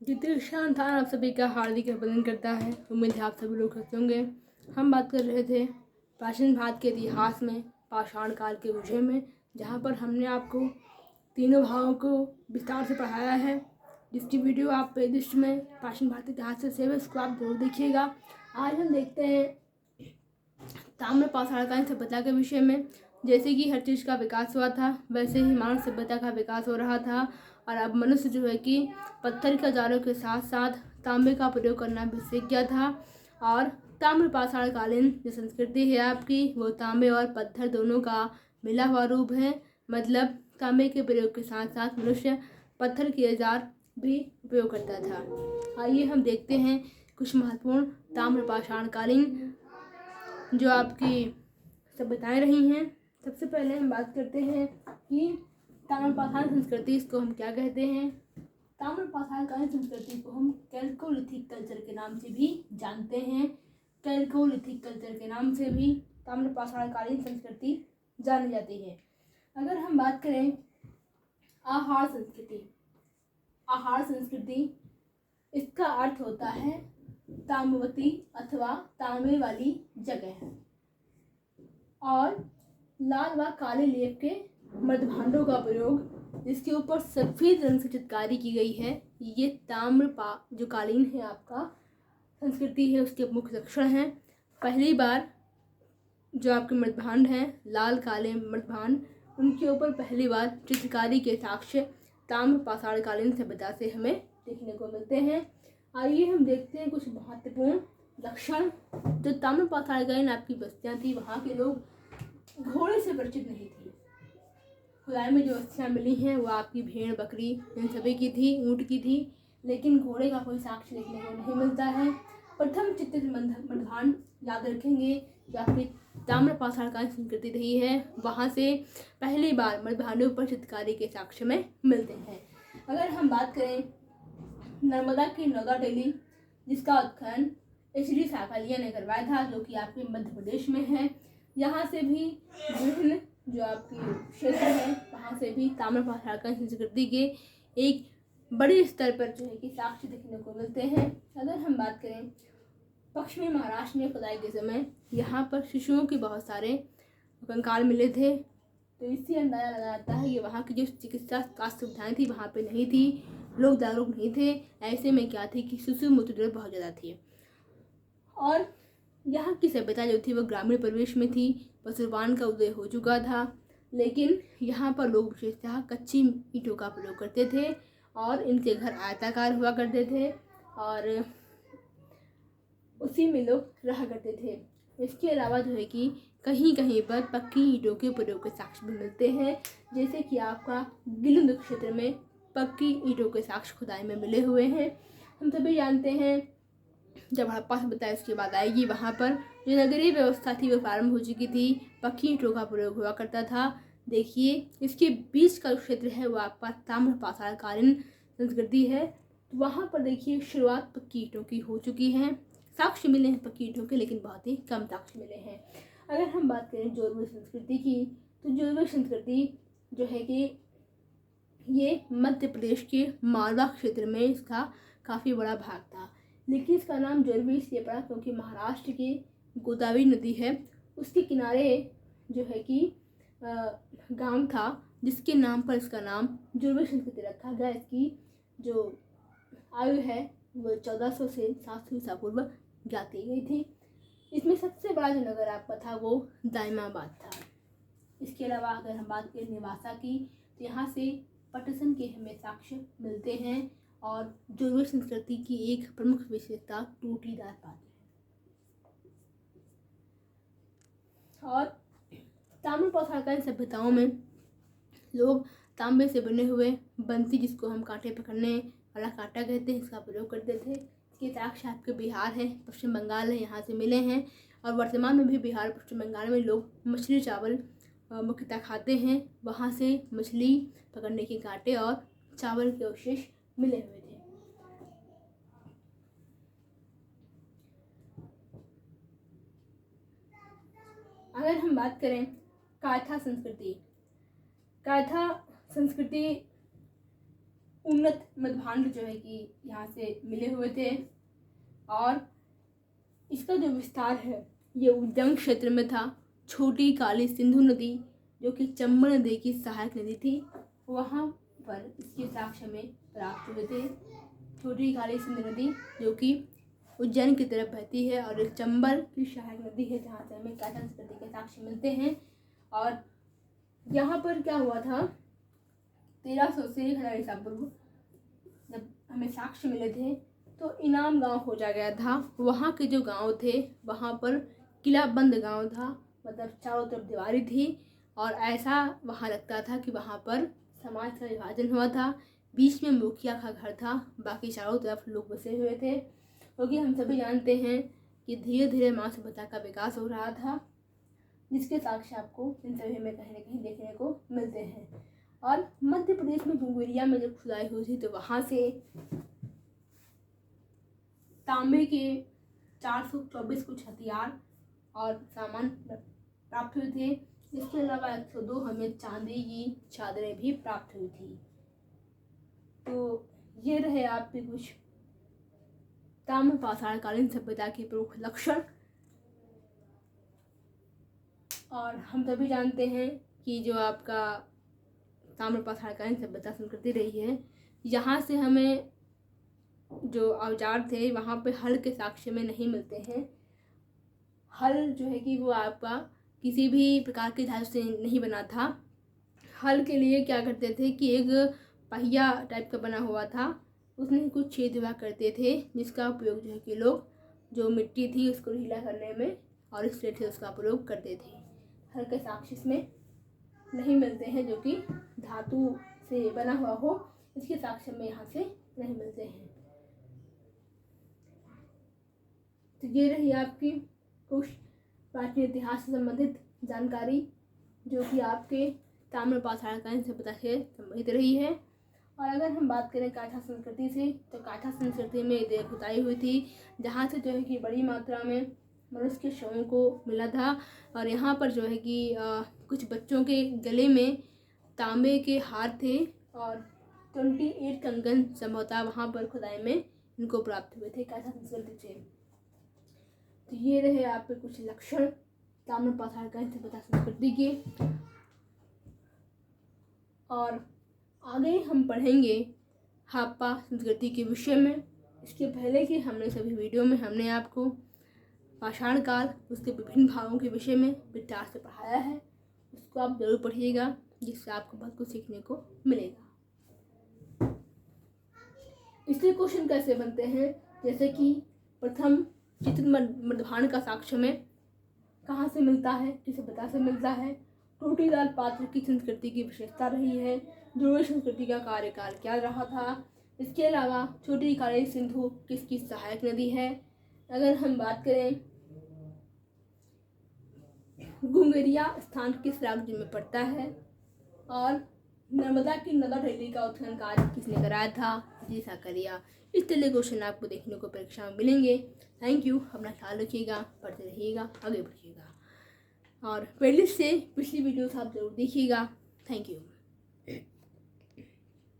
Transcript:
जितेश खान आप सभी का हार्दिक अभिनंदन करता है। उम्मीद है आप सभी लोग अच्छे होंगे। हम बात कर रहे थे प्राचीन भारत के इतिहास में पाषाण काल के विषय में, जहाँ पर हमने आपको तीनों भागों को विस्तार से पढ़ाया है। जिसकी वीडियो आप प्लेलिस्ट में प्राचीन भारत इतिहास से सेव है, उसको आप जरूर देखिएगा। आज हम देखते हैं ताम्र पाषाणकालीन सभ्यता के विषय में। जैसे कि हर चीज़ का विकास हुआ था, वैसे ही मानव सभ्यता का विकास हो रहा था। और अब मनुष्य जो है कि पत्थर के औजारों के साथ साथ तांबे का प्रयोग करना भी सीख गया था। और ताम्र पाषाणकालीन जो संस्कृति है आपकी, वो तांबे और पत्थर दोनों का मिला हुआ रूप है। मतलब तांबे के प्रयोग के साथ साथ मनुष्य पत्थर के औजार भी उपयोग करता था। आइए हम देखते हैं कुछ महत्वपूर्ण ताम्र पाषाणकालीन जो आपकी सभ्यताएं रही हैं। सबसे पहले हम बात करते हैं कि ताम्र पाषाण संस्कृति, इसको हम क्या कहते हैं। ताम्र पाषाणकालीन संस्कृति को हम कैल्कोलिथिक कल्चर के नाम से भी जानते हैं। कैल्कोलिथिक कल्चर के नाम से भी ताम्र पाषाणकालीन संस्कृति जानी जाती है। अगर हम बात करें आहार संस्कृति, आहार संस्कृति इसका अर्थ होता है ताम्रवती अथवा तांबे वाली जगह। और लाल व काले लेप के मृदभांडों का प्रयोग, जिसके ऊपर सफेद रंग से चित्रकारी की गई है, ये ताम्र जो कालीन है आपका संस्कृति है, उसके मुख्य लक्षण हैं। पहली बार जो आपके मृदभांड हैं, लाल काले मृदभांड, उनके ऊपर पहली बार चित्रकारी के साक्ष्य ताम्र पाषाणकालीन सभ्यता से हमें देखने को मिलते हैं। आइए हम देखते हैं कुछ महत्वपूर्ण लक्षण। जो ताम्र पाषाणकालीन आपकी बस्तियां थी, वहाँ के लोग घोड़े से परिचित नहीं थी। खुदाई में जो अस्थियां मिली हैं वो आपकी भेड़, बकरी, इन सभी की थी, ऊँट की थी, लेकिन घोड़े का कोई साक्ष्य देखने को नहीं मिलता है। प्रथम चित्रित मृदभांड याद रखेंगे जो आपकी ताम्र पाषाणकालीन संस्कृति रही है, वहाँ से पहली बार मृदभांडों पर चित्रकारी के साक्ष्य में मिलते हैं। अगर हम बात करें नर्मदा की नौदा टेली, जिसका उत्खनन एच.डी. साकालिया ने करवाया था, जो कि आपके मध्य प्रदेश में है। यहाँ से भी विभिन्न जो आपकी क्षेत्र है, वहाँ से भी ताम्र पाषाणकालीन संस्कृति के एक बड़े स्तर पर जो है कि साक्ष्य देखने को मिलते हैं। अगर हम बात करें पश्चिमी महाराष्ट्र में खुदाई के समय यहाँ पर शिशुओं के बहुत सारे कंकाल मिले थे, तो इससे अंदाजा लगाया जाता है कि वहाँ की जो चिकित्सा स्वास्थ्य सुविधाएं थी वहाँ पे नहीं थी, लोग जागरूक नहीं थे। ऐसे में क्या थी कि शिशु मृत्यु दर बहुत ज़्यादा थी। और यहाँ की सभ्यता जो थी वो ग्रामीण परिवेश में थी, पशुपालन का उदय हो चुका था, लेकिन यहाँ पर लोग विशेषतः कच्ची ईंटों का प्रयोग करते थे और इनके घर आयताकार हुआ करते थे और उसी में लोग रहा करते थे। इसके अलावा जो है कि कहीं कहीं पर पक्की ईंटों के प्रयोग के साक्ष्य भी मिलते हैं, जैसे कि आपका गिलुंद क्षेत्र में पक्की ईंटों के साक्ष्य खुदाई में मिले हुए हैं। हम सभी जानते हैं जब हड़प्पा सभ्यता इसके बाद आएगी, वहाँ पर जो नगरीय व्यवस्था थी वो प्रारंभ हो चुकी थी, पक्की ईंटों का प्रयोग हुआ करता था। देखिए इसके बीच का क्षेत्र है वो आपका ताम्र पाषाणकालीन संस्कृति है, तो वहाँ पर देखिए शुरुआत पक्की ईंटों की हो चुकी है। साक्ष्य मिले हैं पक्की ईंटों के, लेकिन बहुत ही कम साक्ष्य मिले हैं। अगर हम बात करें जोरवे संस्कृति की, तो जोरवे संस्कृति जो है कि ये मध्य प्रदेश के मालवा क्षेत्र में इसका काफ़ी बड़ा भाग था, लेकिन इसका नाम जोरवे इसलिए पड़ा क्योंकि महाराष्ट्र की गोदावरी नदी है, उसके किनारे जो है कि गांव था, जिसके नाम पर इसका नाम जोरवे संस्कृति रखा गया। इसकी जो आयु है वो 1400 से 700 ईसा पूर्व ज्ञात की गई थी। इसमें सबसे बड़ा जो नगर आपका था वो दाइमाबाद था। इसके अलावा अगर हम बात करें निवासा की, तो यहाँ से पटसन के हमें साक्ष्य मिलते हैं और जोरवे संस्कृति की एक प्रमुख विशेषता टूटीदार पात्र है। और ताम्र पाषाणकालीन सभ्यताओं में लोग तांबे से बने हुए बंसी, जिसको हम कांटे पकड़ने वाला कांटा कहते हैं, इसका प्रयोग करते थे। इसके साक्ष्य आपके बिहार है, पश्चिम बंगाल है, यहाँ से मिले हैं। और वर्तमान में भी बिहार पश्चिम बंगाल में लोग मछली चावल मुख्यतः खाते हैं, वहाँ से मछली पकड़ने के कांटे और चावल के अवशेष मिले हुए थे। अगर हम बात करें कायथा संस्कृति, कायथा संस्कृति उन्नत मृदभांड जो है कि यहाँ से मिले हुए थे। और इसका जो विस्तार है ये उद्गम क्षेत्र में था। छोटी काली सिंधु नदी जो कि चंबल नदी की सहायक नदी थी, वहाँ पर इसके साक्ष्य में प्राप्त हुए थे। छोटी काली सिंधु नदी जो कि उज्जैन की तरफ बहती है और एक चंबल की सहायक नदी है, जहाँ से हमें काठा संस्कृति के साक्ष्य मिलते हैं। और यहाँ पर क्या हुआ था, 1300 से 1000 ईसा पूर्व जब हमें साक्ष्य मिले थे तो इनाम गांव खोजा गया था। वहाँ के जो गांव थे वहाँ पर किलाबंद गांव था, मतलब चारों तरफ दीवारी थी और ऐसा वहाँ लगता था कि वहाँ पर समाज का विभाजन हुआ था। बीच में मुखिया का घर था, बाकी चारों तरफ लोग बसे हुए थे। क्योंकि हम सभी जानते हैं कि धीरे धीरे मानव सभ्यता का विकास हो रहा था, जिसके साक्ष्य आपको इन सभी में कहीं ना कहीं देखने को मिलते हैं। और मध्य प्रदेश में घुंघरिया में जब खुदाई हुई थी तो वहाँ से तांबे के 424 कुछ हथियार और सामान प्राप्त हुए थे। इसके अलावा 102 हमें चांदी की चादरें भी प्राप्त हुई थी। तो ये रहे आपके कुछ ताम्र पाषाणकालीन सभ्यता के प्रमुख लक्षण। और हम सभी जानते हैं कि जो आपका ताम्र पाषाणकालीन सभ्यता संस्कृति रही है, यहाँ से हमें जो औजार थे वहाँ पे हल के साक्ष्य में नहीं मिलते हैं। हल जो है कि वो आपका किसी भी प्रकार के धातु से नहीं बना था। हल के लिए क्या करते थे कि एक पहिया टाइप का बना हुआ था, उसमें कुछ छेद हुआ करते थे, जिसका उपयोग जो है कि लोग जो मिट्टी थी उसको ढीला करने में और इस तरह से उसका प्रयोग करते थे। हल के साक्ष्य इसमें नहीं मिलते हैं जो कि धातु से बना हुआ हो, इसके साक्ष्य में यहाँ से नहीं मिलते हैं। तो ये रही आपकी कुछ प्राचीन इतिहास से संबंधित जानकारी जो कि आपके ताम्र पाषाणकालीन सभ्यता से संबंधित रही है। और अगर हम बात करें काठा संस्कृति से, तो काठा संस्कृति में देह खुदाई हुई थी, जहाँ से जो है कि बड़ी मात्रा में मनुष्य के शवों को मिला था। और यहाँ पर जो है कि कुछ बच्चों के गले में तांबे के हार थे और 28 कंगन संभवतः वहाँ पर खुदाई में इनको प्राप्त हुए थे काठा संस्कृति से। तो ये रहे आपके कुछ लक्षण ताम्र पाषाणकालीन सभ्यता संस्कृति के। और आगे हम पढ़ेंगे हड़प्पा संस्कृति के विषय में। इसके पहले कि हमने सभी वीडियो में हमने आपको पाषाण काल उसके विभिन्न भागों के विषय में विस्तार से पढ़ाया है, उसको आप जरूर पढ़िएगा, जिससे आपको बहुत कुछ सीखने को मिलेगा। इससे क्वेश्चन कैसे बनते हैं, जैसे कि प्रथम चित्र मृदभांड का साक्ष्य में कहाँ से मिलता है, किस सभ्यता से मिलता है। टोटीदार पात्र की संस्कृति की विशेषता रही है। ध्रुवीय संस्कृति का कार्यकाल क्या रहा था। इसके अलावा छोटी काली सिंधु किसकी सहायक नदी है। अगर हम बात करें घुंघरिया स्थान किस राज्य में पड़ता है, और नर्मदा की नदा रैली का उत्खनन कार्य किसने कराया था, जी साकरिया। इस तरह के क्वेश्चन आपको देखने को परीक्षा में मिलेंगे। थैंक यू, अपना ख्याल रखिएगा, पढ़ते रहिएगा, आगे बढ़िएगा और प्लेलिस्ट से पिछली वीडियोस आप जरूर देखिएगा। Thank you.